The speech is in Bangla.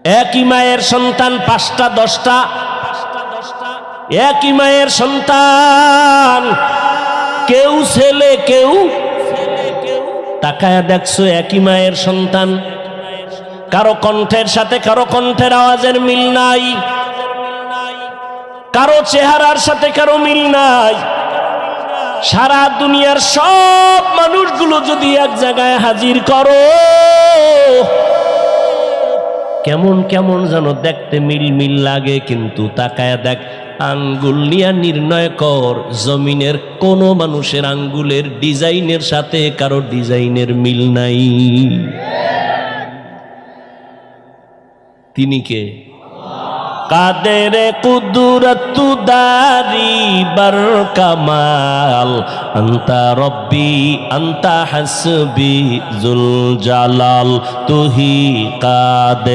একই মায়ের সন্তান 5টা 10টা, একই মায়ের সন্তান, কেউ ছেলে কেউ, তাকায়া দেখছো একই মায়ের সন্তান, কারো কণ্ঠের সাথে কারো কণ্ঠের আওয়াজের মিল নাই, কারো চেহারার সাথে কারো মিল নাই। সারা দুনিয়ার সব মানুষগুলো যদি এক জায়গায় হাজির করো, কেমন কেমন যেন দেখতে মিল মিল লাগে, কিন্তু তাকায়া দেখ, আঙ্গুল নিয়ে নির্ণয় কর, জমিনের কোন মানুষের আঙ্গুলের ডিজাইনের সাথে কারো ডিজাইনের মিল নাই। তিনি কে? কাদের কুদরত দারি বার কামাল, আন্তা রব্বি আন্তা হাসবি জুল জালাল, তুহি কাদের